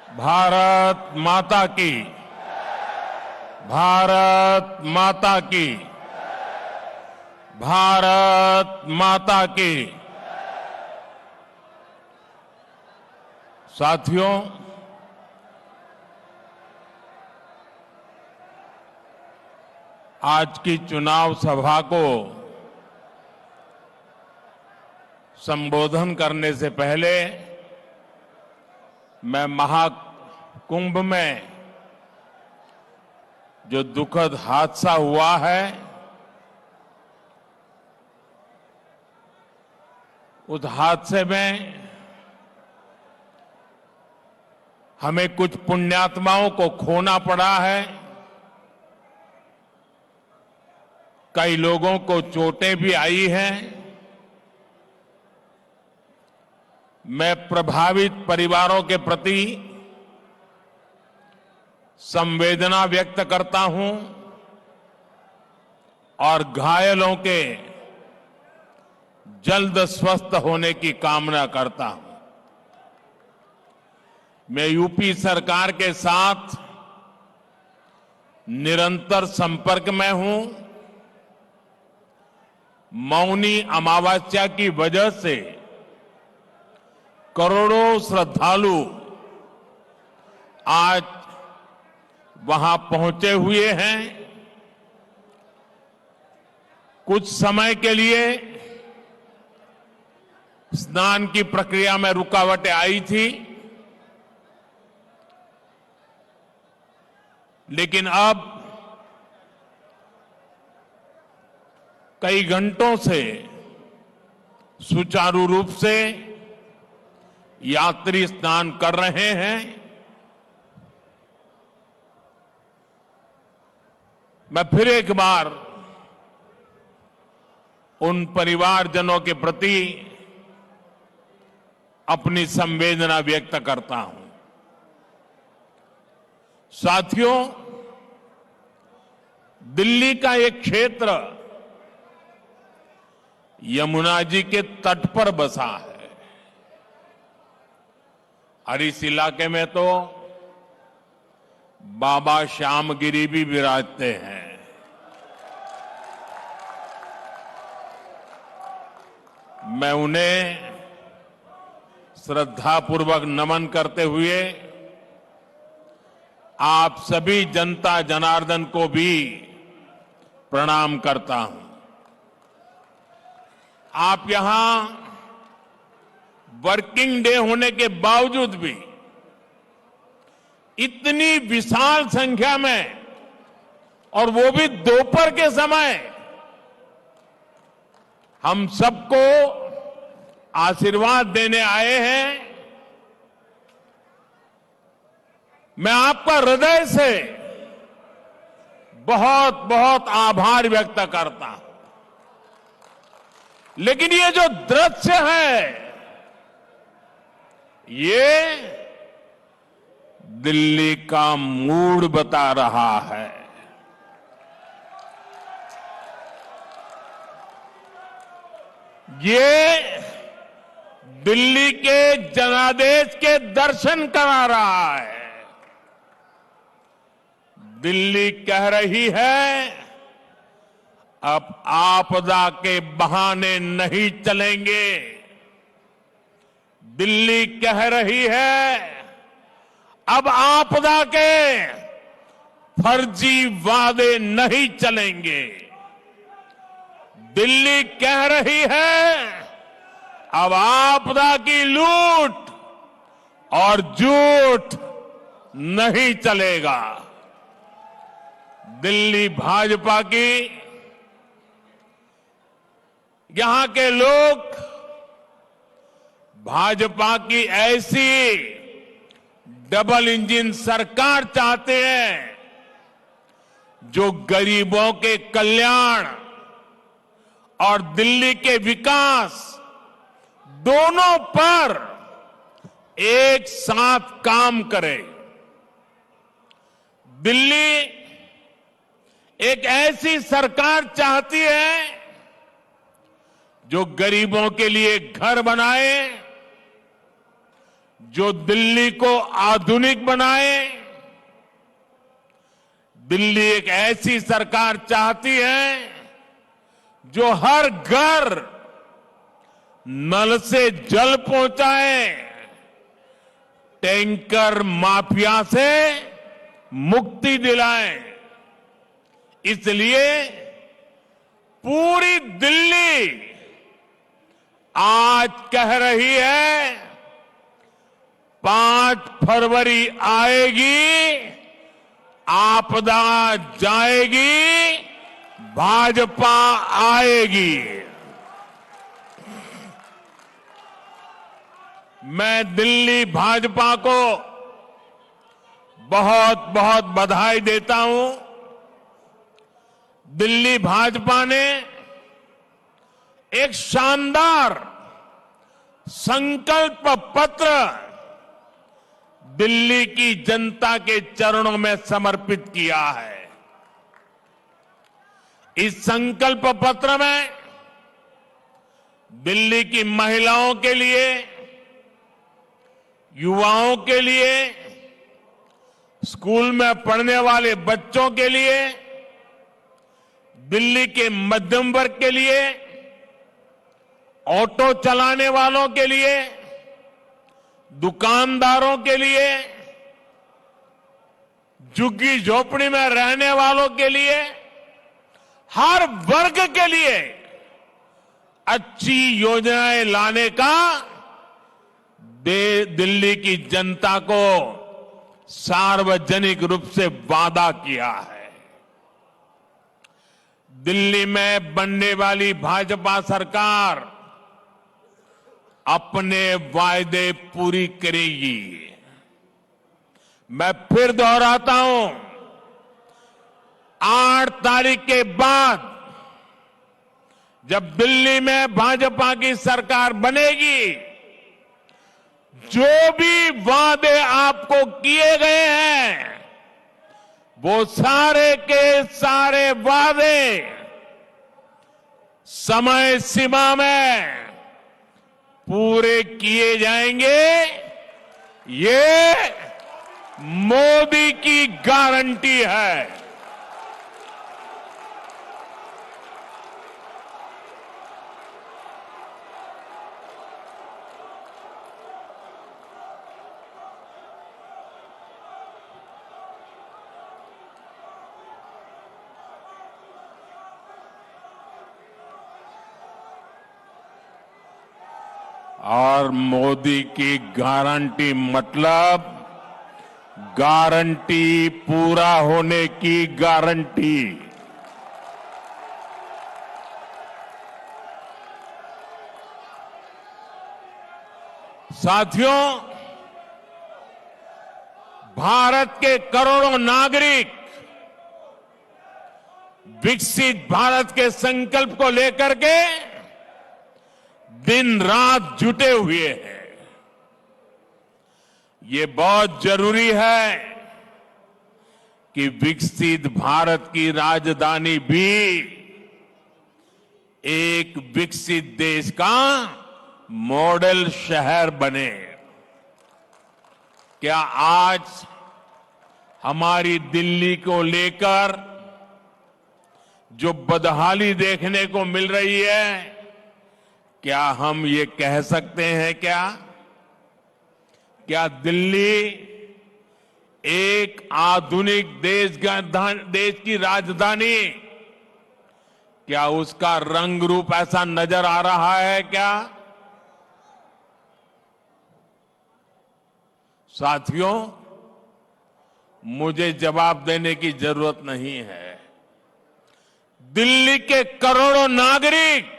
भारत माता की। भारत माता की। भारत माता की। साथियों, आज की चुनाव सभा को संबोधन करने से पहले मैं महाकुंभ में जो दुखद हादसा हुआ है, उस हादसे में हमें कुछ पुण्यात्माओं को खोना पड़ा है। कई लोगों को चोटें भी आई हैं। मैं प्रभावित परिवारों के प्रति संवेदना व्यक्त करता हूं और घायलों के जल्द स्वस्थ होने की कामना करता हूं। मैं यूपी सरकार के साथ निरंतर संपर्क में हूं। मौनी अमावस्या की वजह से करोड़ों श्रद्धालु आज वहां पहुंचे हुए हैं। कुछ समय के लिए स्नान की प्रक्रिया में रुकावटें आई थी, लेकिन अब कई घंटों से सुचारू रूप से यात्री स्नान कर रहे हैं। मैं फिर एक बार उन परिवारजनों के प्रति अपनी संवेदना व्यक्त करता हूं। साथियों, दिल्ली का एक क्षेत्र यमुना जी के तट पर बसा है और इस इलाके में तो बाबा श्यामगिरी भी विराजते हैं। मैं उन्हें श्रद्धापूर्वक नमन करते हुए आप सभी जनता जनार्दन को भी प्रणाम करता हूं। आप यहां वर्किंग डे होने के बावजूद भी इतनी विशाल संख्या में, और वो भी दोपहर के समय, हम सबको आशीर्वाद देने आए हैं। मैं आपका हृदय से बहुत बहुत आभार व्यक्त करता हूं। लेकिन ये जो दृश्य है, ये दिल्ली का मूड बता रहा है। ये दिल्ली के जनादेश के दर्शन करा रहा है। दिल्ली कह रही है, अब आपदा के बहाने नहीं चलेंगे। दिल्ली कह रही है, अब आपदा के फर्जी वादे नहीं चलेंगे। दिल्ली कह रही है, अब आपदा की लूट और झूठ नहीं चलेगा। दिल्ली भाजपा की, यहां के लोग भाजपा की ऐसी डबल इंजन सरकार चाहते हैं जो गरीबों के कल्याण और दिल्ली के विकास दोनों पर एक साथ काम करे। दिल्ली एक ऐसी सरकार चाहती है जो गरीबों के लिए घर बनाए, जो दिल्ली को आधुनिक बनाए। दिल्ली एक ऐसी सरकार चाहती है जो हर घर नल से जल पहुंचाए, टैंकर माफिया से मुक्ति दिलाए। इसलिए पूरी दिल्ली आज कह रही है 5 फरवरी आएगी, आपदा जाएगी, भाजपा आएगी। मैं दिल्ली भाजपा को बहुत बहुत बधाई देता हूं। दिल्ली भाजपा ने एक शानदार संकल्प पत्र दिल्ली की जनता के चरणों में समर्पित किया है। इस संकल्प पत्र में दिल्ली की महिलाओं के लिए, युवाओं के लिए, स्कूल में पढ़ने वाले बच्चों के लिए, दिल्ली के मध्यम वर्ग के लिए, ऑटो चलाने वालों के लिए, दुकानदारों के लिए, झुग्गी झोपड़ी में रहने वालों के लिए, हर वर्ग के लिए अच्छी योजनाएं लाने का दिल्ली की जनता को सार्वजनिक रूप से वादा किया है। दिल्ली में बनने वाली भाजपा सरकार अपने वायदे पूरी करेगी। मैं फिर दोहराता हूं, 8 तारीख के बाद जब दिल्ली में भाजपा की सरकार बनेगी, जो भी वादे आपको किए गए हैं, वो सारे के सारे वादे समय सीमा में पूरे किए जाएंगे। ये मोदी की गारंटी है। और मोदी की गारंटी मतलब गारंटी पूरा होने की गारंटी। साथियों, भारत के करोड़ों नागरिक विकसित भारत के संकल्प को लेकर के दिन रात जुटे हुए हैं। ये बहुत जरूरी है कि विकसित भारत की राजधानी भी एक विकसित देश का मॉडल शहर बने। क्या आज हमारी दिल्ली को लेकर जो बदहाली देखने को मिल रही है, क्या हम ये कह सकते हैं क्या दिल्ली एक आधुनिक देश की राजधानी, क्या उसका रंग रूप ऐसा नजर आ रहा है क्या? साथियों, मुझे जवाब देने की जरूरत नहीं है। दिल्ली के करोड़ों नागरिक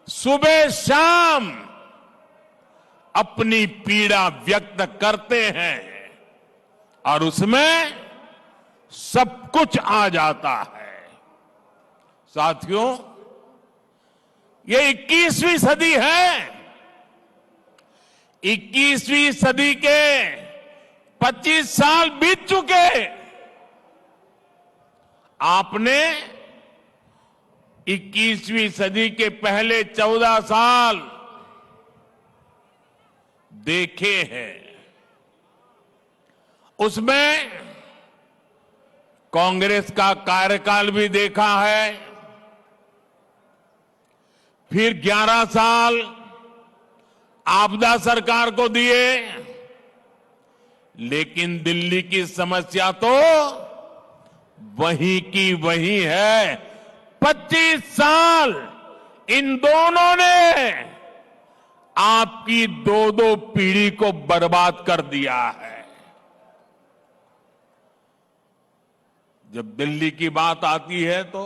सुबह शाम अपनी पीड़ा व्यक्त करते हैं और उसमें सब कुछ आ जाता है। साथियों, ये 21वीं सदी है। 21वीं सदी के 25 साल बीत चुके। आपने 21वीं सदी के पहले 14 साल देखे हैं, उसमें कांग्रेस का कार्यकाल भी देखा है, फिर 11 साल आपदा सरकार को दिए, लेकिन दिल्ली की समस्या तो वहीं की वहीं है। 25 साल इन दोनों ने आपकी दो पीढ़ी को बर्बाद कर दिया है। जब दिल्ली की बात आती है तो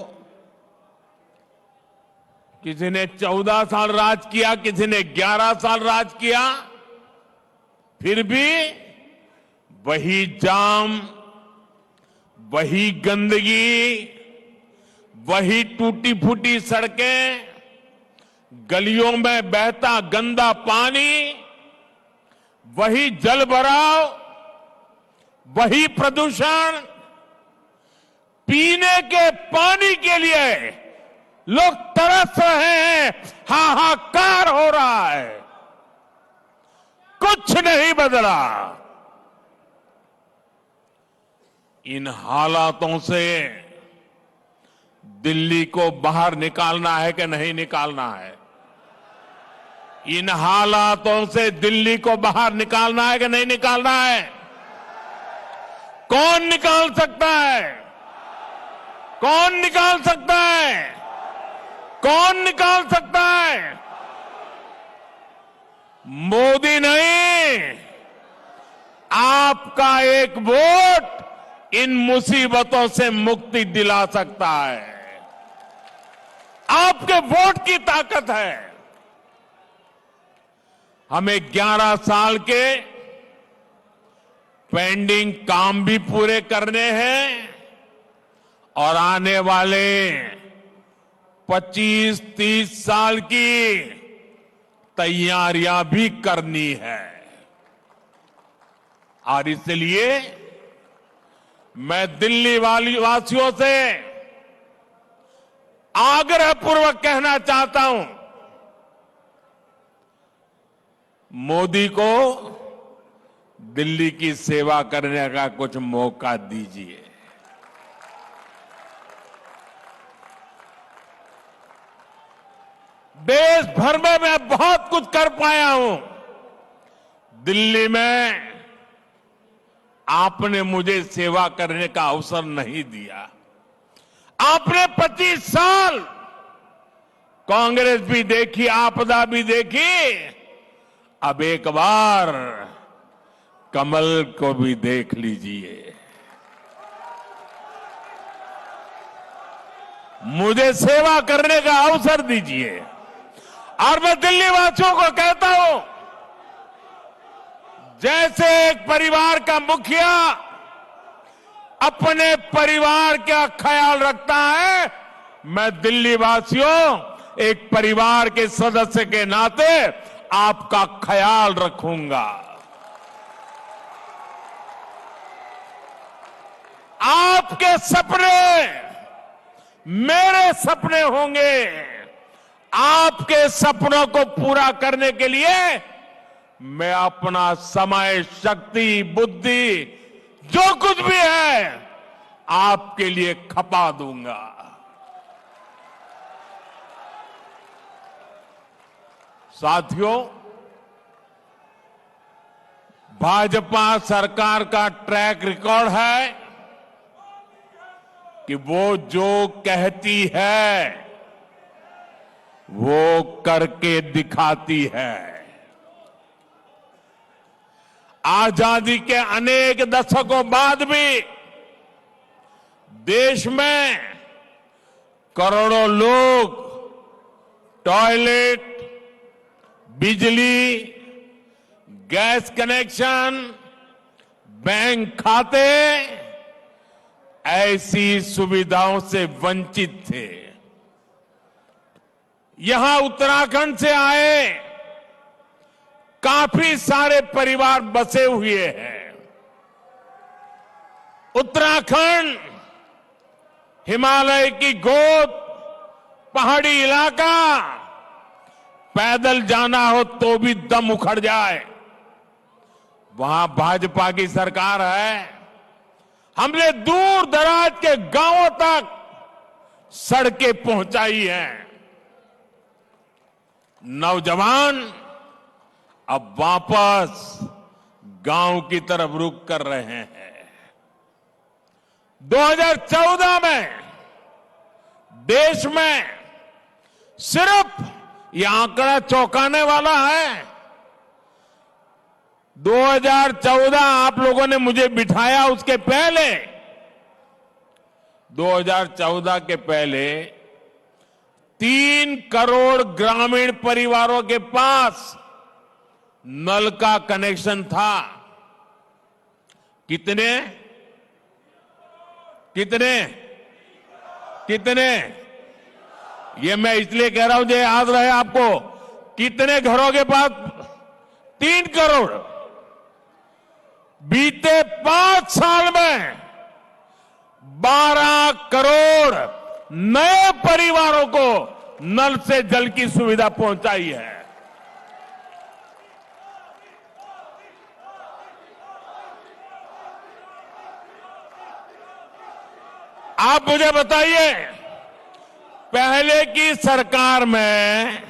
किसी ने 14 साल राज किया, किसी ने 11 साल राज किया, फिर भी वही जाम, वही गंदगी, वही टूटी फूटी सड़कें, गलियों में बहता गंदा पानी, वही जल भराव, वही प्रदूषण, पीने के पानी के लिए लोग तरस रहे हैं, हाहाकार हो रहा है, कुछ नहीं बदला। इन हालातों से दिल्ली को बाहर निकालना है कि नहीं निकालना है? इन हालातों से दिल्ली को बाहर निकालना है कि नहीं निकालना है? कौन निकाल सकता है? कौन निकाल सकता है? कौन निकाल सकता है? मोदी नहीं, आपका एक वोट इन मुसीबतों से मुक्ति दिला सकता है। आपके वोट की ताकत है। हमें 11 साल के पेंडिंग काम भी पूरे करने हैं और आने वाले 25-30 साल की तैयारियां भी करनी है। और इसलिए मैं दिल्ली वासियों से आग्रहपूर्वक कहना चाहता हूं, मोदी को दिल्ली की सेवा करने का कुछ मौका दीजिए। देश भर में मैं बहुत कुछ कर पाया हूं, दिल्ली में आपने मुझे सेवा करने का अवसर नहीं दिया। आपने 25 साल कांग्रेस भी देखी, आपदा भी देखी, अब एक बार कमल को भी देख लीजिए। मुझे सेवा करने का अवसर दीजिए। और मैं दिल्ली वासियों को कहता हूं, जैसे एक परिवार का मुखिया अपने परिवार का ख्याल रखता है, मैं दिल्ली वासियों एक परिवार के सदस्य के नाते आपका ख्याल रखूंगा। आपके सपने मेरे सपने होंगे। आपके सपनों को पूरा करने के लिए मैं अपना समय, शक्ति, बुद्धि, जो कुछ भी है आपके लिए खपा दूंगा। साथियों, भाजपा सरकार का ट्रैक रिकॉर्ड है कि वो जो कहती है वो करके दिखाती है। आजादी के अनेक दशकों बाद भी देश में करोड़ों लोग टॉयलेट, बिजली, गैस कनेक्शन, बैंक खाते ऐसी सुविधाओं से वंचित थे। यहां उत्तराखंड से आए काफी सारे परिवार बसे हुए हैं। उत्तराखंड हिमालय की गोद, पहाड़ी इलाका, पैदल जाना हो तो भी दम उखड़ जाए। वहां भाजपा की सरकार है। हमने दूर दराज के गांवों तक सड़कें पहुंचाई हैं। नौजवान अब वापस गांव की तरफ रुख कर रहे हैं। 2014 में देश में सिर्फ ये आंकड़ा चौंकाने वाला है। 2014 आप लोगों ने मुझे बिठाया, उसके पहले 2014 के पहले 3 करोड़ ग्रामीण परिवारों के पास नल का कनेक्शन था। कितने कितने कितने ये मैं इसलिए कह रहा हूं जो याद रहे आपको, कितने घरों के पास? 3 करोड़। बीते 5 साल में 12 करोड़ नए परिवारों को नल से जल की सुविधा पहुंचाई है। आप मुझे बताइए, पहले की सरकार में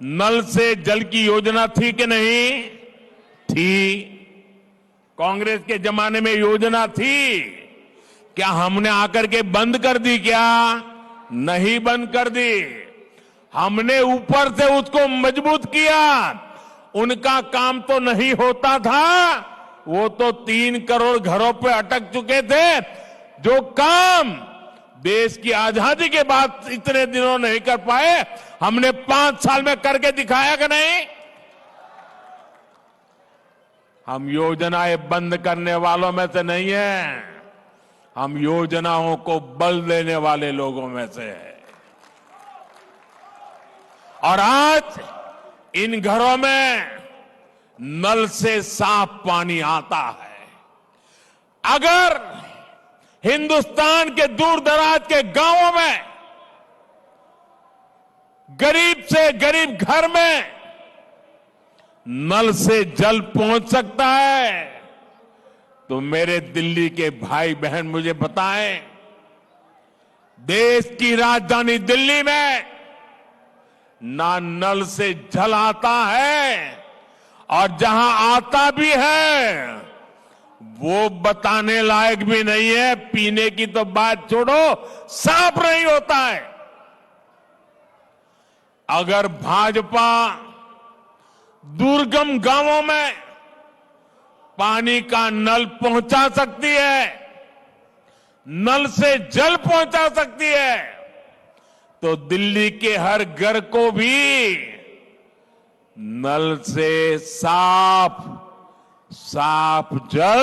नल से जल की योजना थी कि नहीं थी? कांग्रेस के जमाने में योजना थी। क्या हमने आकर के बंद कर दी? क्या नहीं बंद कर दी। हमने ऊपर से उसको मजबूत किया। उनका काम तो नहीं होता था, वो तो 3 करोड़ घरों पे अटक चुके थे। जो काम देश की आजादी के बाद इतने दिनों नहीं कर पाए, हमने 5 साल में करके दिखाया कि नहीं? हम योजनाएं बंद करने वालों में से नहीं है, हम योजनाओं को बल देने वाले लोगों में से है। और आज इन घरों में नल से साफ पानी आता है। अगर हिंदुस्तान के दूर दराज के गांवों में गरीब से गरीब घर में नल से जल पहुंच सकता है, तो मेरे दिल्ली के भाई बहन मुझे बताएं, देश की राजधानी दिल्ली में ना नल से जल आता है, और जहां आता भी है वो बताने लायक भी नहीं है। पीने की तो बात छोड़ो, साफ नहीं होता है। अगर भाजपा दुर्गम गांवों में पानी का नल पहुंचा सकती है, नल से जल पहुंचा सकती है, तो दिल्ली के हर घर को भी नल से साफ जल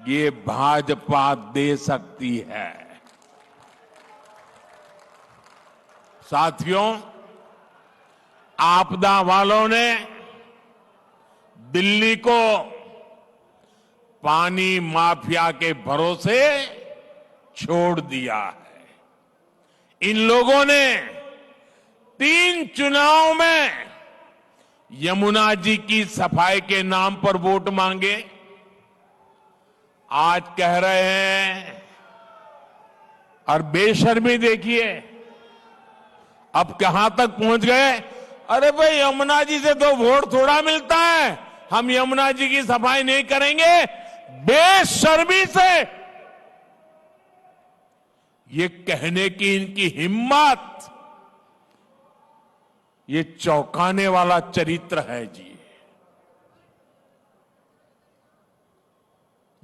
ये भाजपा दे सकती है। साथियों, आपदा वालों ने दिल्ली को पानी माफिया के भरोसे छोड़ दिया है। इन लोगों ने 3 चुनाव में यमुना जी की सफाई के नाम पर वोट मांगे। आज कह रहे हैं, और बेशर्मी देखिए अब कहां तक पहुंच गए। अरे भाई, यमुना जी से तो वोट थोड़ा मिलता है, हम यमुना जी की सफाई नहीं करेंगे। बेशर्मी से ये कहने की इनकी हिम्मत, ये चौंकाने वाला चरित्र है जी।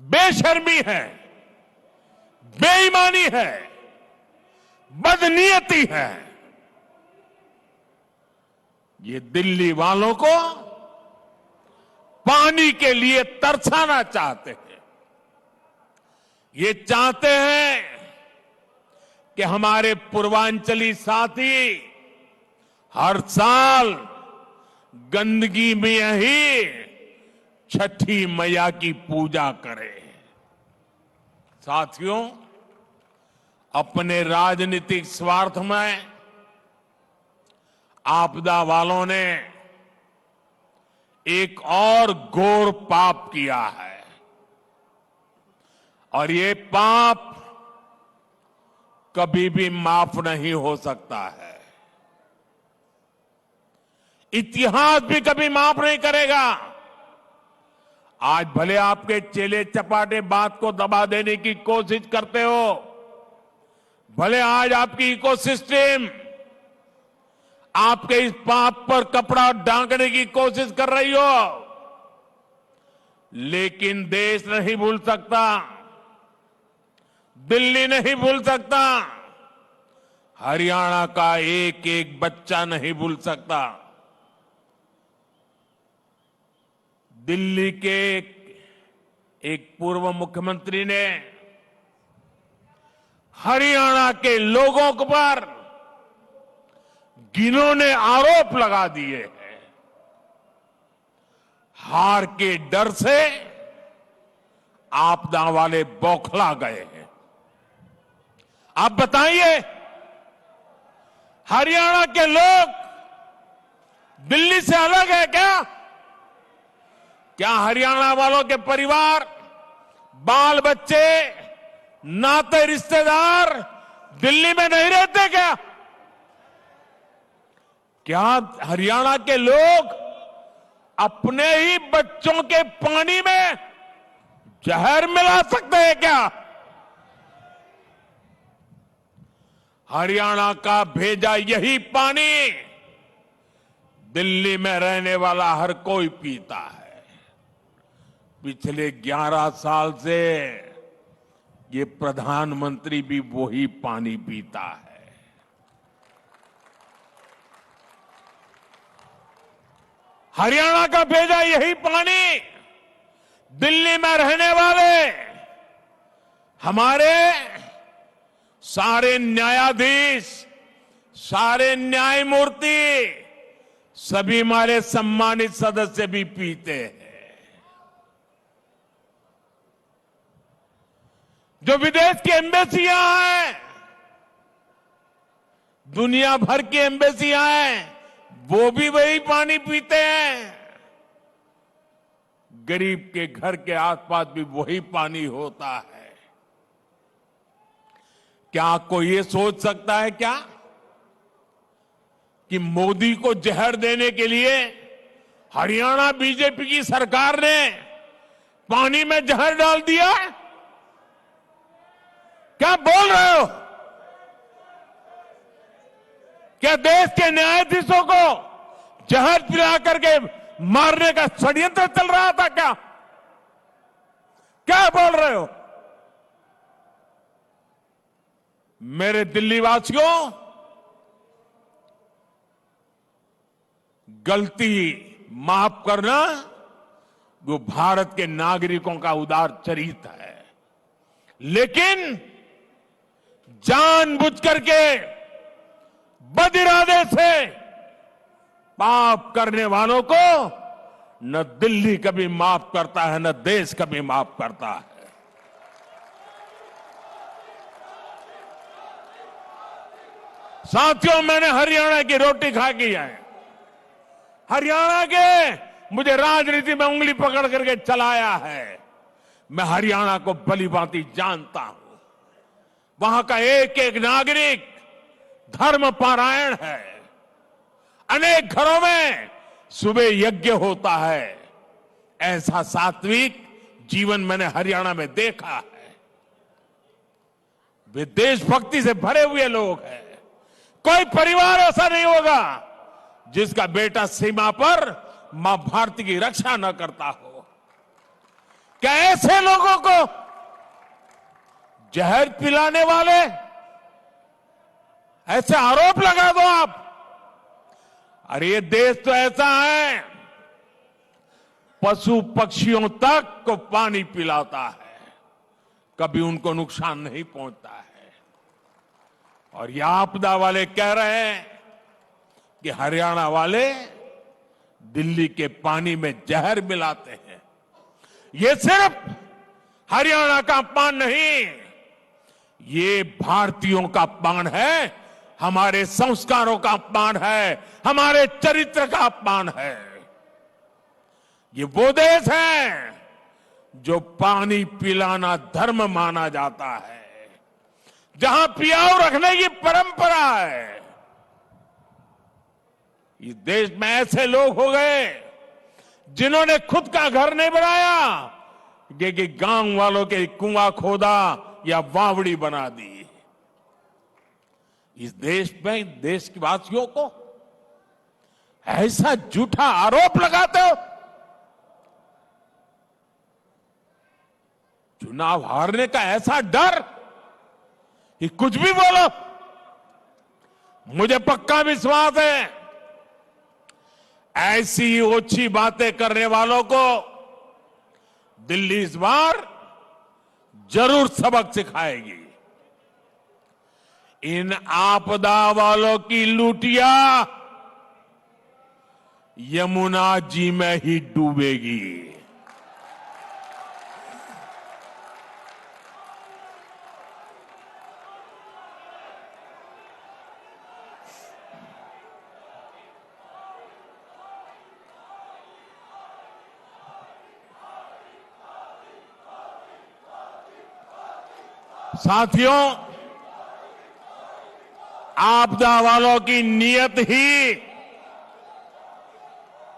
बेशर्मी है, बेईमानी है, बदनीयती है। ये दिल्ली वालों को पानी के लिए तरसाना चाहते हैं। ये चाहते हैं कि हमारे पूर्वांचली साथी हर साल गंदगी में ही छठी मैया की पूजा करें। साथियों, अपने राजनीतिक स्वार्थ में आपदा वालों ने एक और घोर पाप किया है और ये पाप कभी भी माफ नहीं हो सकता है। इतिहास भी कभी माफ नहीं करेगा। आज भले आपके चेले चपाटे बात को दबा देने की कोशिश करते हो, भले आज आपकी इकोसिस्टम आपके इस पाप पर कपड़ा ढांकने की कोशिश कर रही हो, लेकिन देश नहीं भूल सकता, दिल्ली नहीं भूल सकता, हरियाणा का एक एक बच्चा नहीं भूल सकता। दिल्ली के एक पूर्व मुख्यमंत्री ने हरियाणा के लोगों पर घिनौने आरोप लगा दिए हैं। हार के डर से आपदा वाले बौखला गए हैं। आप बताइए, हरियाणा के लोग दिल्ली से अलग है क्या? क्या हरियाणा वालों के परिवार, बाल बच्चे, नाते रिश्तेदार दिल्ली में नहीं रहते क्या? क्या हरियाणा के लोग अपने ही बच्चों के पानी में जहर मिला सकते हैं क्या? हरियाणा का भेजा यही पानी दिल्ली में रहने वाला हर कोई पीता है। पिछले 11 साल से ये प्रधानमंत्री भी वही पानी पीता है। हरियाणा का भेजा यही पानी दिल्ली में रहने वाले हमारे सारे न्यायाधीश, सारे न्यायमूर्ति, सभी हमारे सम्मानित सदस्य भी पीते हैं। जो विदेश की एम्बेसियां हैं, दुनिया भर की एम्बेसियां हैं, वो भी वही पानी पीते हैं। गरीब के घर के आसपास भी वही पानी होता है। क्या कोई ये सोच सकता है क्या कि मोदी को जहर देने के लिए हरियाणा बीजेपी की सरकार ने पानी में जहर डाल दिया? क्या बोल रहे हो? क्या देश के न्यायाधीशों को जहर पिला करके मारने का षड्यंत्र चल रहा था क्या? क्या बोल रहे हो? मेरे दिल्ली वासियों, गलती माफ करना वो भारत के नागरिकों का उदार चरित्र है, लेकिन जानबूझ करके बदिरादे से पाप करने वालों को न दिल्ली कभी माफ करता है, न देश कभी माफ करता है। साथियों, मैंने हरियाणा की रोटी खा की है। हरियाणा के मुझे राजनीति में उंगली पकड़ करके चलाया है। मैं हरियाणा को भली भांति जानता हूं। वहां का एक एक नागरिक धर्म पारायण है। अनेक घरों में सुबह यज्ञ होता है। ऐसा सात्विक जीवन मैंने हरियाणा में देखा है। वे देशभक्ति से भरे हुए लोग हैं। कोई परिवार ऐसा नहीं होगा जिसका बेटा सीमा पर मां भारती की रक्षा न करता हो। क्या ऐसे लोगों को जहर पिलाने वाले ऐसे आरोप लगा दो आप? अरे ये देश तो ऐसा है, पशु पक्षियों तक को पानी पिलाता है, कभी उनको नुकसान नहीं पहुंचता है। और ये आपदा वाले कह रहे हैं कि हरियाणा वाले दिल्ली के पानी में जहर मिलाते हैं। ये सिर्फ हरियाणा का अपमान नहीं, ये भारतीयों का अपमान है, हमारे संस्कारों का अपमान है, हमारे चरित्र का अपमान है। ये वो देश है जो पानी पिलाना धर्म माना जाता है, जहां पियाऊ रखने की परंपरा है। इस देश में ऐसे लोग हो गए जिन्होंने खुद का घर नहीं बनाया, कि गांव वालों के कुआं खोदा या वावड़ी बना दी। इस देश में देश के वासियों को ऐसा झूठा आरोप लगाते हो। चुनाव हारने का ऐसा डर कि कुछ भी बोलो। मुझे पक्का विश्वास है ऐसी ओछी बातें करने वालों को दिल्ली इस बार जरूर सबक सिखाएगी। इन आपदा वालों की लूटिया यमुना जी में ही डूबेगी। साथियों, आपदा वालों की नीयत ही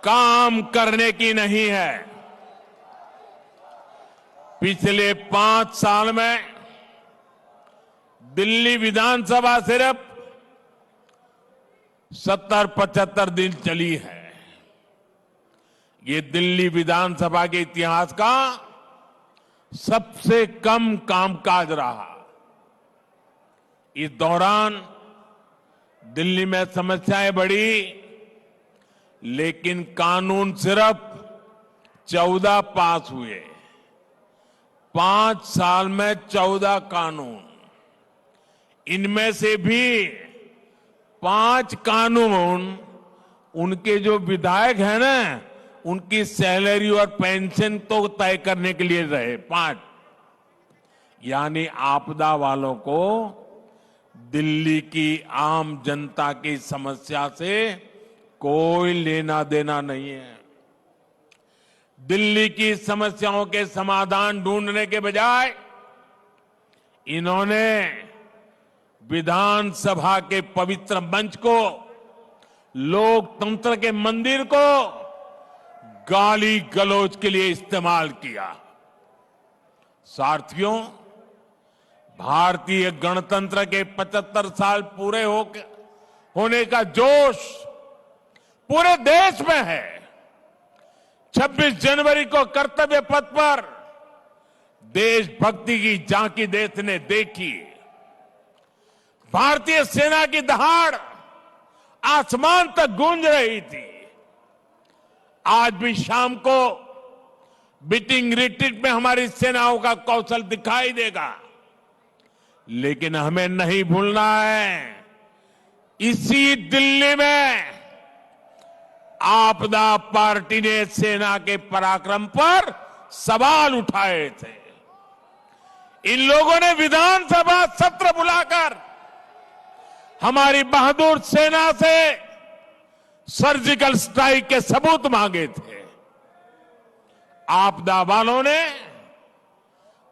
काम करने की नहीं है। पिछले 5 साल में दिल्ली विधानसभा सिर्फ 70-75 दिन चली है। ये दिल्ली विधानसभा के इतिहास का सबसे कम कामकाज रहा। इस दौरान दिल्ली में समस्याएं बढ़ी, लेकिन कानून सिर्फ 14 पास हुए। 5 साल में 14 कानून, इनमें से भी 5 कानून उनके जो विधायक हैं ना, उनकी सैलरी और पेंशन तो तय करने के लिए रहे। 5 यानी आपदा वालों को दिल्ली की आम जनता की समस्या से कोई लेना देना नहीं है। दिल्ली की समस्याओं के समाधान ढूंढने के बजाय इन्होंने विधानसभा के पवित्र मंच को, लोकतंत्र के मंदिर को गाली गलौज के लिए इस्तेमाल किया। साथियों, भारतीय गणतंत्र के 75 साल पूरे होने का जोश पूरे देश में है। 26 जनवरी को कर्तव्य पथ पर देशभक्ति की झांकी देश ने देखी। भारतीय सेना की दहाड़ आसमान तक गूंज रही थी। आज भी शाम को बीटिंग रिट्रीट में हमारी सेनाओं का कौशल दिखाई देगा, लेकिन हमें नहीं भूलना है, इसी दिल्ली में आपदा पार्टी ने सेना के पराक्रम पर सवाल उठाए थे। इन लोगों ने विधानसभा सत्र बुलाकर हमारी बहादुर सेना से सर्जिकल स्ट्राइक के सबूत मांगे थे। आपदा वालों ने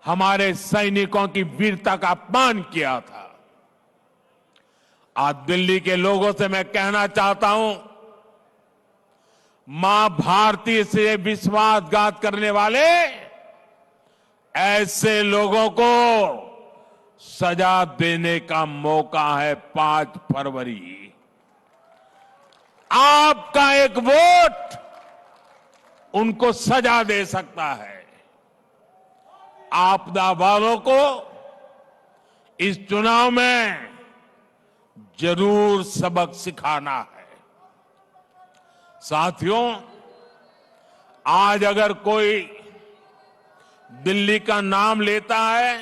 हमारे सैनिकों की वीरता का अपमान किया था। आज दिल्ली के लोगों से मैं कहना चाहता हूं, मां भारती से विश्वासघात करने वाले ऐसे लोगों को सजा देने का मौका है 5 फरवरी। आपका एक वोट उनको सजा दे सकता है। आपदा वालों को इस चुनाव में जरूर सबक सिखाना है। साथियों, आज अगर कोई दिल्ली का नाम लेता है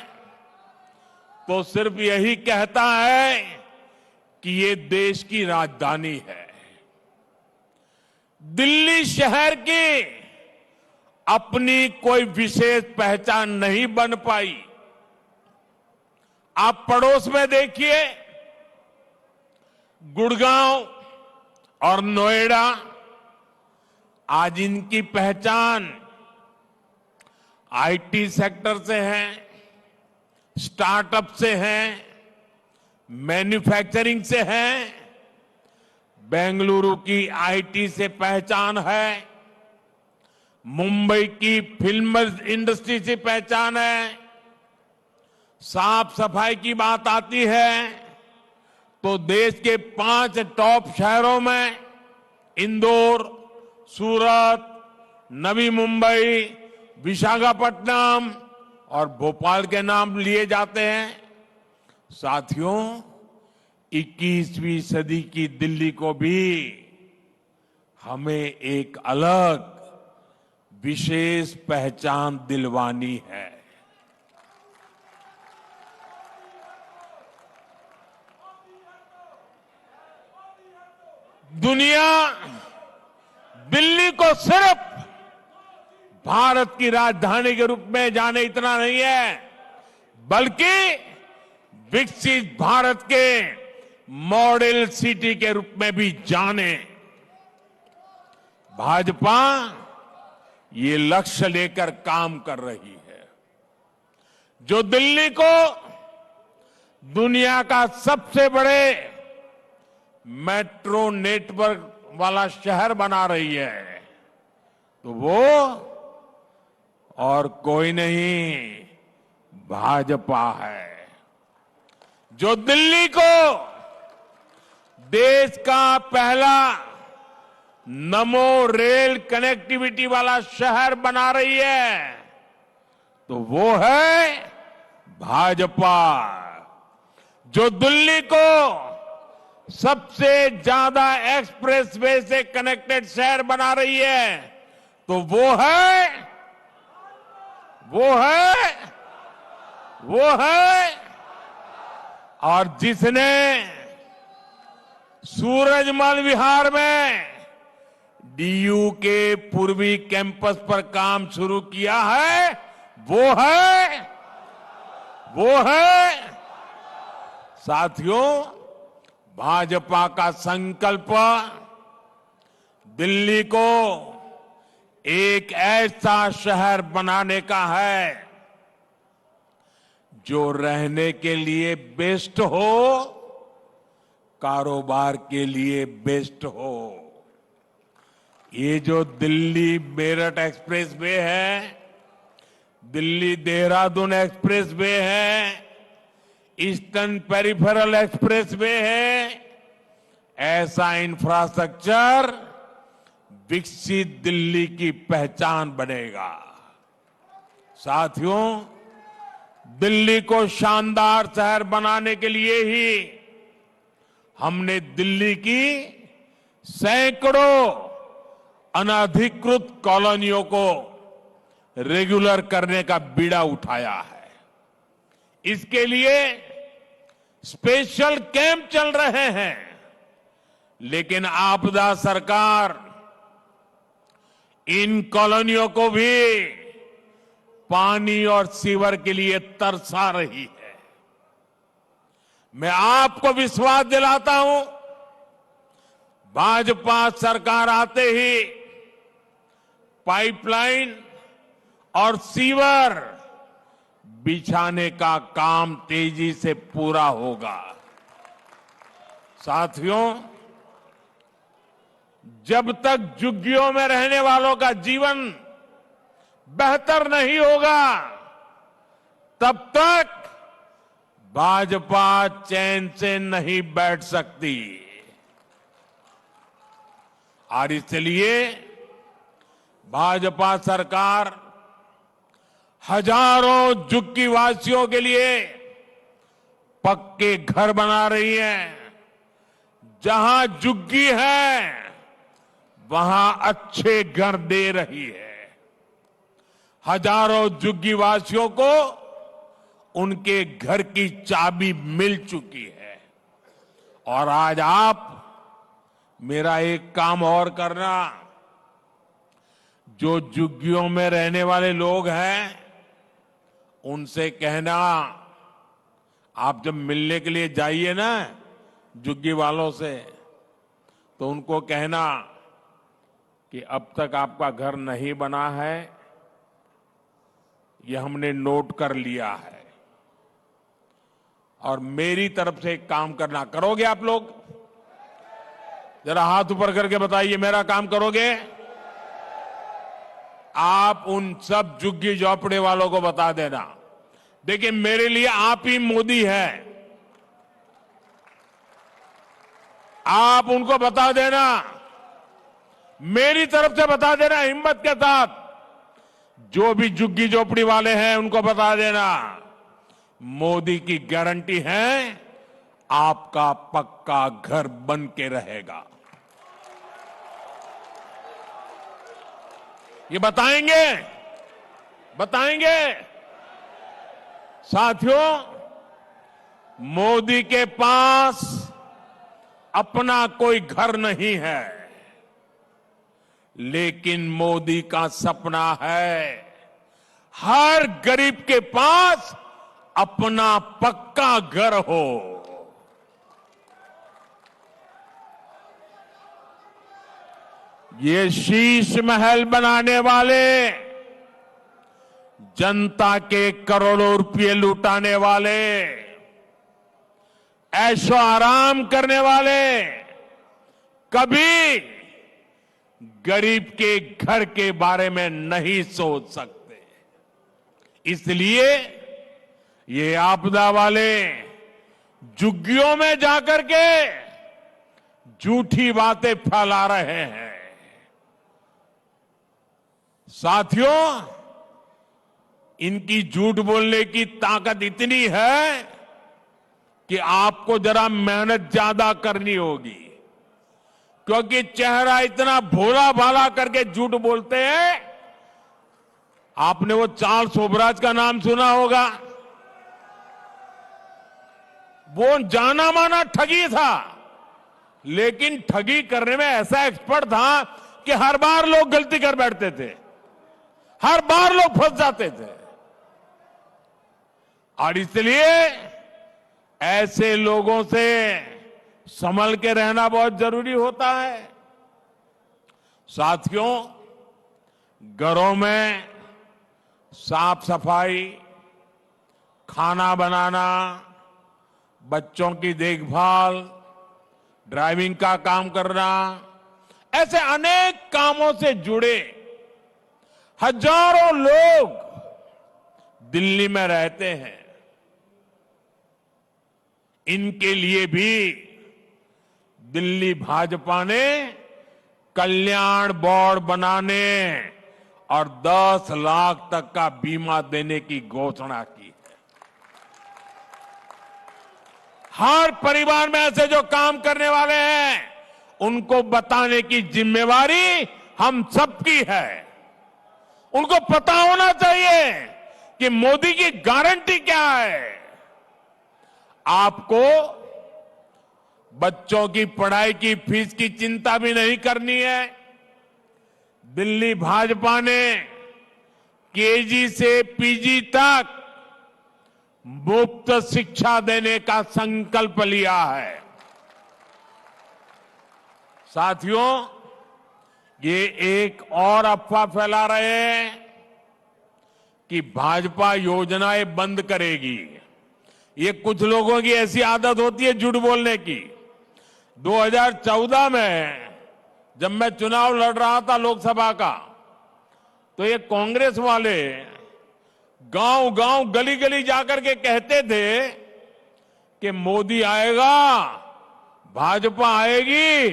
तो सिर्फ यही कहता है कि ये देश की राजधानी है। दिल्ली शहर की अपनी कोई विशेष पहचान नहीं बन पाई। आप पड़ोस में देखिए, गुड़गांव और नोएडा आज इनकी पहचान आईटी सेक्टर से है, स्टार्टअप से है, मैन्युफैक्चरिंग से है, बेंगलुरु की आईटी से पहचान है, मुंबई की फिल्म इंडस्ट्री से पहचान है। साफ सफाई की बात आती है तो देश के 5 टॉप शहरों में इंदौर, सूरत, नवी मुंबई, विशाखापट्टनम और भोपाल के नाम लिए जाते हैं। साथियों, 21वीं सदी की दिल्ली को भी हमें एक अलग विशेष पहचान दिलवानी है। दुनिया दिल्ली को सिर्फ भारत की राजधानी के रूप में जाने इतना नहीं है, बल्कि विकसित भारत के मॉडल सिटी के रूप में भी जाने। भाजपा ये लक्ष्य लेकर काम कर रही है, जो दिल्ली को दुनिया का सबसे बड़े मेट्रो नेटवर्क वाला शहर बना रही है। तो वो और कोई नहीं, भाजपा है, जो दिल्ली को देश का पहला नमो रेल कनेक्टिविटी वाला शहर बना रही है। तो वो है भाजपा, जो दिल्ली को सबसे ज्यादा एक्सप्रेसवे से कनेक्टेड शहर बना रही है। तो वो है और जिसने सूरजमल विहार में डीयू के पूर्वी कैंपस पर काम शुरू किया है, वो है साथियों, भाजपा का संकल्प दिल्ली को एक ऐसा शहर बनाने का है जो रहने के लिए बेस्ट हो, कारोबार के लिए बेस्ट हो। ये जो दिल्ली मेरठ एक्सप्रेस वे है, दिल्ली देहरादून एक्सप्रेस वे है, ईस्टर्न पेरिफेरल एक्सप्रेस वे है, ऐसा इंफ्रास्ट्रक्चर विकसित दिल्ली की पहचान बनेगा। साथियों, दिल्ली को शानदार शहर बनाने के लिए ही हमने दिल्ली की सैकड़ों अनधिकृत कॉलोनियों को रेगुलर करने का बीड़ा उठाया है। इसके लिए स्पेशल कैंप चल रहे हैं, लेकिन आपदा सरकार इन कॉलोनियों को भी पानी और सीवर के लिए तरसा रही है। मैं आपको विश्वास दिलाता हूं, भाजपा सरकार आते ही पाइपलाइन और सीवर बिछाने का काम तेजी से पूरा होगा। साथियों, जब तक झुग्गियों में रहने वालों का जीवन बेहतर नहीं होगा, तब तक भाजपा चैन से नहीं बैठ सकती। और इसलिए भाजपा सरकार हजारों झुग्गी वासियों के लिए पक्के घर बना रही है। जहां झुग्गी है, वहां अच्छे घर दे रही है। हजारों झुग्गी वासियों को उनके घर की चाबी मिल चुकी है। और आज आप मेरा एक काम और करना, जो झुग्गियों में रहने वाले लोग हैं, उनसे कहना, आप जब मिलने के लिए जाइए ना झुग्गी वालों से, तो उनको कहना कि अब तक आपका घर नहीं बना है, यह हमने नोट कर लिया है। और मेरी तरफ से एक काम करना, करोगे आप लोग? जरा हाथ ऊपर करके बताइए, मेरा काम करोगे? आप उन सब झुग्गी झोपड़े वालों को बता देना, देखिए मेरे लिए आप ही मोदी हैं। आप उनको बता देना, मेरी तरफ से बता देना हिम्मत के साथ। जो भी झुग्गी झोपड़ी वाले हैं उनको बता देना, मोदी की गारंटी है आपका पक्का घर बन के रहेगा। ये बताएंगे, बताएंगे। साथियों, मोदी के पास अपना कोई घर नहीं है, लेकिन मोदी का सपना है हर गरीब के पास अपना पक्का घर हो। ये शीश महल बनाने वाले, जनता के करोड़ों रुपये लुटाने वाले, ऐशो आराम करने वाले कभी गरीब के घर के बारे में नहीं सोच सकते। इसलिए ये आपदा वाले झुग्गियों में जाकर के झूठी बातें फैला रहे हैं। साथियों, इनकी झूठ बोलने की ताकत इतनी है कि आपको जरा मेहनत ज्यादा करनी होगी, क्योंकि चेहरा इतना भोला भाला करके झूठ बोलते हैं। आपने वो चार्ल्स शोभराज का नाम सुना होगा, वो जाना माना ठगी था, लेकिन ठगी करने में ऐसा एक्सपर्ट था कि हर बार लोग गलती कर बैठते थे, हर बार लोग फंस जाते थे। और इसलिए ऐसे लोगों से संभल के रहना बहुत जरूरी होता है। साथियों, घरों में साफ सफाई, खाना बनाना, बच्चों की देखभाल, ड्राइविंग का काम करना, ऐसे अनेक कामों से जुड़े हजारों लोग दिल्ली में रहते हैं। इनके लिए भी दिल्ली भाजपा ने कल्याण बोर्ड बनाने और 10 लाख तक का बीमा देने की घोषणा की है। हर परिवार में ऐसे जो काम करने वाले हैं उनको बताने की जिम्मेवारी हम सबकी है। उनको पता होना चाहिए कि मोदी की गारंटी क्या है। आपको बच्चों की पढ़ाई की फीस की चिंता भी नहीं करनी है। दिल्ली भाजपा ने केजी से पीजी तक मुफ्त शिक्षा देने का संकल्प लिया है। साथियों, ये एक और अफवाह फैला रहे हैं कि भाजपा योजनाएं बंद करेगी। ये कुछ लोगों की ऐसी आदत होती है झूठ बोलने की। 2014 में जब मैं चुनाव लड़ रहा था लोकसभा का, तो ये कांग्रेस वाले गांव गांव गली गली जाकर के कहते थे कि मोदी आएगा, भाजपा आएगी,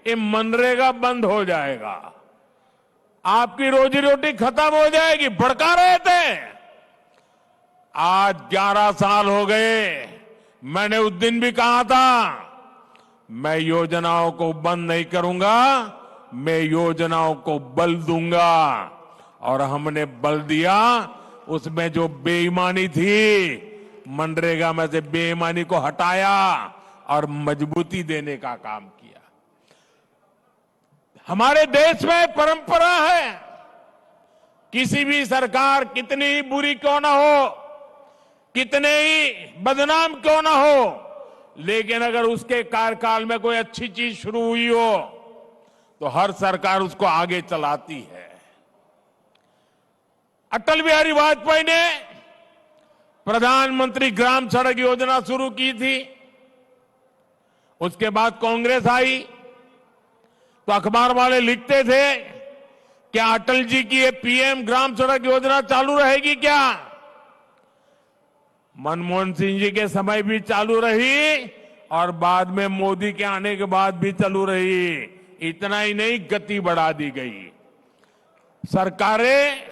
ये मनरेगा बंद हो जाएगा, आपकी रोजी रोटी खत्म हो जाएगी, भड़का रहे थे। आज 11 साल हो गए, मैंने उस दिन भी कहा था मैं योजनाओं को बंद नहीं करूंगा, मैं योजनाओं को बल दूंगा। और हमने बल दिया, उसमें जो बेईमानी थी, मनरेगा में से बेईमानी को हटाया और मजबूती देने का काम किया। हमारे देश में परंपरा है, किसी भी सरकार कितनी ही बुरी क्यों ना हो, कितने ही बदनाम क्यों ना हो, लेकिन अगर उसके कार्यकाल में कोई अच्छी चीज शुरू हुई हो तो हर सरकार उसको आगे चलाती है। अटल बिहारी वाजपेयी ने प्रधानमंत्री ग्राम सड़क योजना शुरू की थी। उसके बाद कांग्रेस आई तो अखबार वाले लिखते थे क्या अटल जी की ये पीएम ग्राम सड़क योजना चालू रहेगी क्या? मनमोहन सिंह जी के समय भी चालू रही और बाद में मोदी के आने के बाद भी चालू रही। इतना ही नहीं, गति बढ़ा दी गई। सरकारें,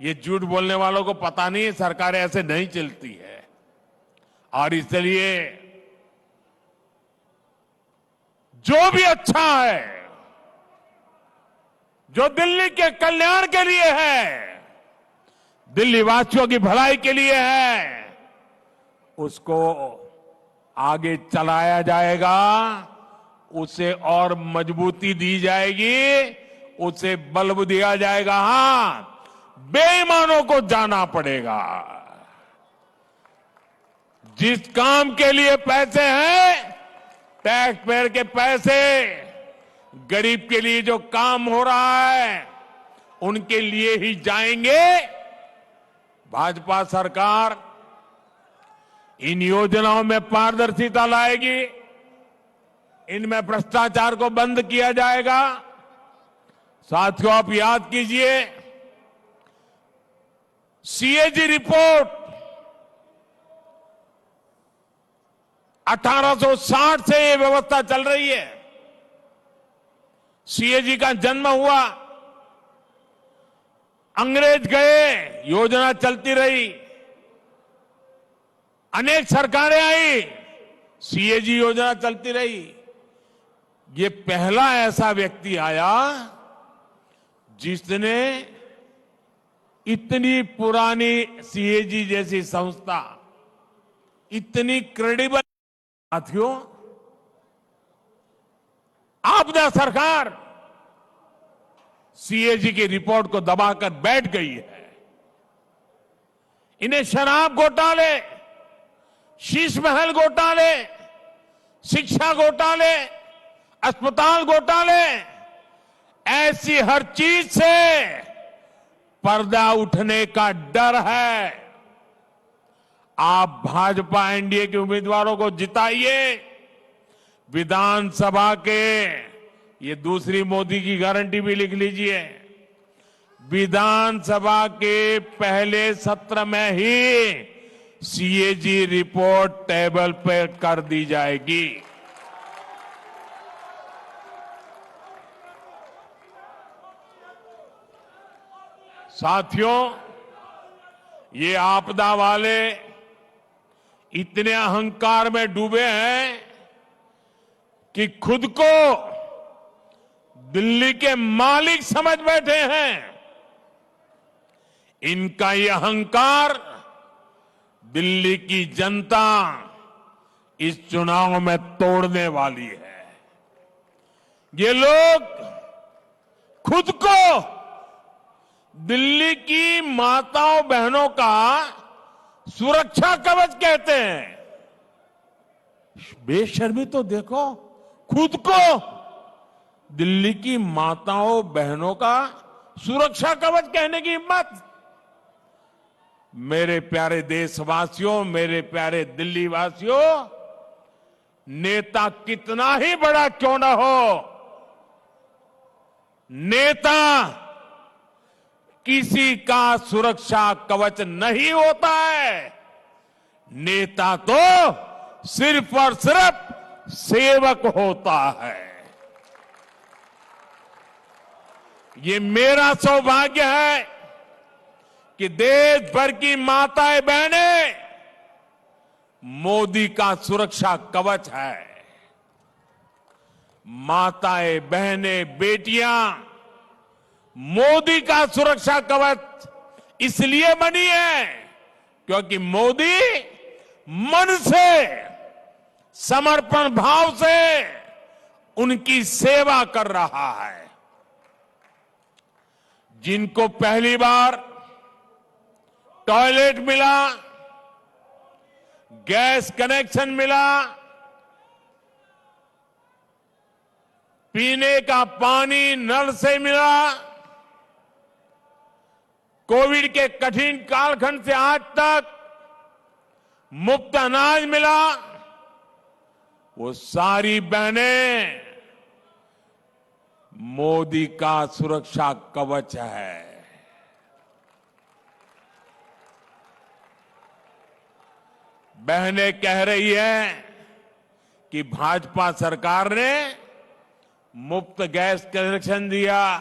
ये झूठ बोलने वालों को पता नहीं है, सरकारें ऐसे नहीं चलती है। और इसलिए जो भी अच्छा है, जो दिल्ली के कल्याण के लिए है, दिल्ली वासियों की भलाई के लिए है, उसको आगे चलाया जाएगा, उसे और मजबूती दी जाएगी, उसे बल दिया जाएगा। हां, बेईमानों को जाना पड़ेगा। जिस काम के लिए पैसे हैं, टैक्स पेयर के पैसे, गरीब के लिए जो काम हो रहा है उनके लिए ही जाएंगे। भाजपा सरकार इन योजनाओं में पारदर्शिता लाएगी, इनमें भ्रष्टाचार को बंद किया जाएगा। साथियों, आप याद कीजिए, सीएजी रिपोर्ट 1860 से ये व्यवस्था चल रही है। सीएजी का जन्म हुआ, अंग्रेज गए, योजना चलती रही, अनेक सरकारें आई, सीएजी योजना चलती रही। ये पहला ऐसा व्यक्ति आया जिसने इतनी पुरानी सीएजी जैसी संस्था, इतनी क्रेडिबल। साथियों, आपदा सरकार सीएजी की रिपोर्ट को दबाकर बैठ गई है। इन्हें शराब घोटाले, शीश महल घोटाले, शिक्षा घोटाले, अस्पताल घोटाले, ऐसी हर चीज से पर्दा उठने का डर है। आप भाजपा एनडीए के उम्मीदवारों को जिताइए। विधानसभा के, ये दूसरी मोदी की गारंटी भी लिख लीजिए, विधानसभा के पहले सत्र में ही सीएजी रिपोर्ट टेबल पर कर दी जाएगी। साथियों, ये आपदा वाले इतने अहंकार में डूबे हैं कि खुद को दिल्ली के मालिक समझ बैठे हैं। इनका ये अहंकार दिल्ली की जनता इस चुनाव में तोड़ने वाली है। ये लोग खुद को दिल्ली की माताओं बहनों का सुरक्षा कवच कहते हैं। बेशर्मी तो देखो, खुद को दिल्ली की माताओं बहनों का सुरक्षा कवच कहने की हिम्मत। मेरे प्यारे देशवासियों, मेरे प्यारे दिल्ली वासियों, नेता कितना ही बड़ा क्यों ना हो, नेता किसी का सुरक्षा कवच नहीं होता है। नेता तो सिर्फ और सिर्फ सेवक होता है। ये मेरा सौभाग्य है कि देश भर की माताएं बहनें मोदी का सुरक्षा कवच है। माताएं बहनें बेटियां मोदी का सुरक्षा कवच इसलिए बनी है क्योंकि मोदी मन से, समर्पण भाव से उनकी सेवा कर रहा है। जिनको पहली बार टॉयलेट मिला, गैस कनेक्शन मिला, पीने का पानी नल से मिला, कोविड के कठिन कालखंड से आज तक मुफ्त अनाज मिला, वो सारी बहनें मोदी का सुरक्षा कवच है। बहनें कह रही है कि भाजपा सरकार ने मुफ्त गैस कनेक्शन दिया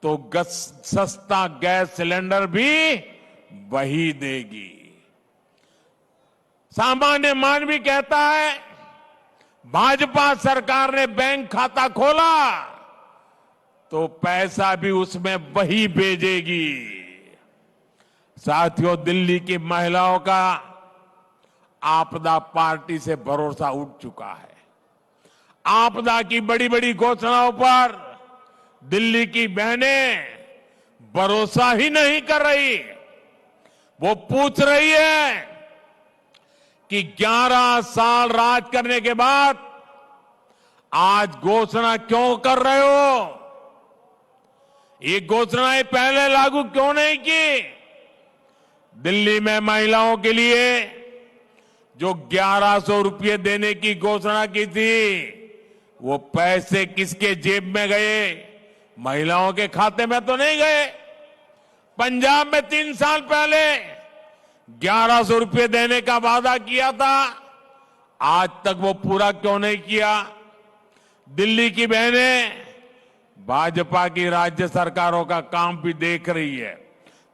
तो सस्ता गैस सिलेंडर भी वही देगी। सामान्य मानवी कहता है भाजपा सरकार ने बैंक खाता खोला तो पैसा भी उसमें वही भेजेगी। साथियों, दिल्ली की महिलाओं का आपदा पार्टी से भरोसा उठ चुका है। आपदा की बड़ी बड़ी घोषणाओं पर दिल्ली की बहनें भरोसा ही नहीं कर रही। वो पूछ रही है कि 11 साल राज करने के बाद आज घोषणा क्यों कर रहे हो? ये घोषणाएं पहले लागू क्यों नहीं की? दिल्ली में महिलाओं के लिए जो 1100 रुपये देने की घोषणा की थी, वो पैसे किसके जेब में गए? महिलाओं के खाते में तो नहीं गए। पंजाब में 3 साल पहले 1100 रुपये देने का वादा किया था, आज तक वो पूरा क्यों नहीं किया? दिल्ली की बहनें भाजपा की राज्य सरकारों का काम भी देख रही है।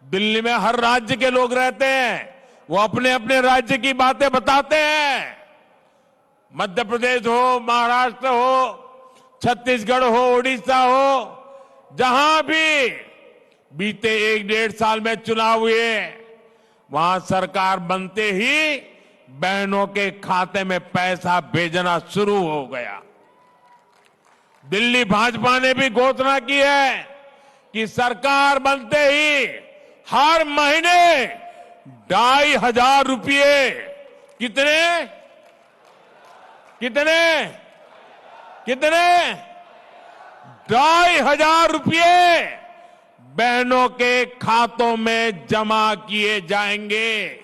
दिल्ली में हर राज्य के लोग रहते हैं, वो अपने अपने राज्य की बातें बताते हैं। मध्य प्रदेश हो, महाराष्ट्र हो, छत्तीसगढ़ हो, उड़ीसा हो, जहां भी बीते 1-1.5 साल में चुनाव हुए, वहां सरकार बनते ही बहनों के खाते में पैसा भेजना शुरू हो गया। दिल्ली भाजपा ने भी घोषणा की है कि सरकार बनते ही हर महीने 2,500 रुपये कितने 2,500 रुपये बहनों के खातों में जमा किए जाएंगे।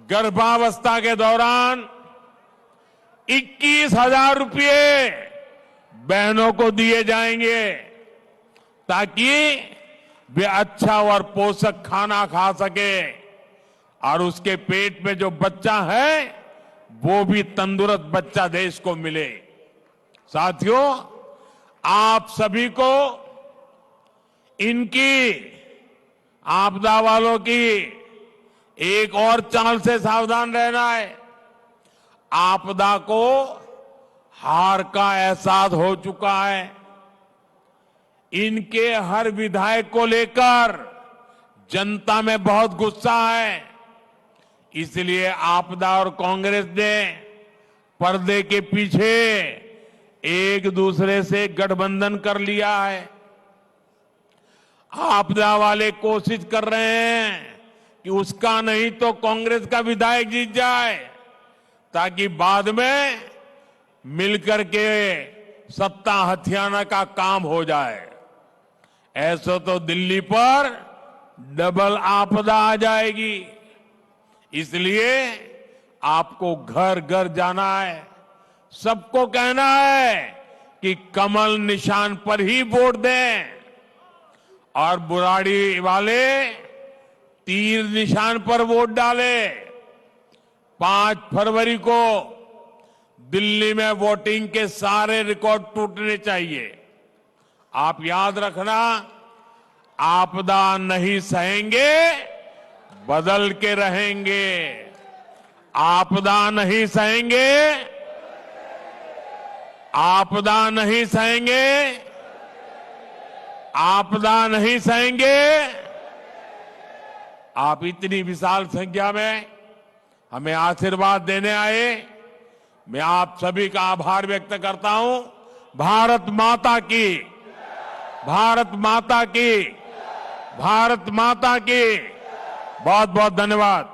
गर्भावस्था के दौरान 21,000 रुपये बहनों को दिए जाएंगे ताकि वे अच्छा और पोषक खाना खा सके और उसके पेट में जो बच्चा है वो भी तंदुरुस्त बच्चा देश को मिले। साथियों, आप सभी को इनकी आपदा वालों की एक और चाल से सावधान रहना है। आपदा को हार का एहसास हो चुका है। इनके हर विधायक को लेकर जनता में बहुत गुस्सा है। इसलिए आपदा और कांग्रेस ने पर्दे के पीछे एक दूसरे से गठबंधन कर लिया है। आपदा वाले कोशिश कर रहे हैं कि उसका नहीं तो कांग्रेस का विधायक जीत जाए ताकि बाद में मिलकर के सत्ता हथियाना का काम हो जाए। ऐसा तो दिल्ली पर डबल आपदा आ जाएगी। इसलिए आपको घर घर जाना है, सबको कहना है कि कमल निशान पर ही वोट दें और बुराड़ी वाले तीर निशान पर वोट डालें। 5 फरवरी को दिल्ली में वोटिंग के सारे रिकॉर्ड टूटने चाहिए। आप याद रखना, आपदा नहीं सहेंगे, बदल के रहेंगे। आपदा नहीं सहेंगे, आपदा नहीं सहेंगे, आपदा नहीं सहेंगे। आप इतनी विशाल संख्या में हमें आशीर्वाद देने आए, मैं आप सभी का आभार व्यक्त करता हूं। भारत माता की, भारत माता की, भारत माता की बहुत बहुत धन्यवाद।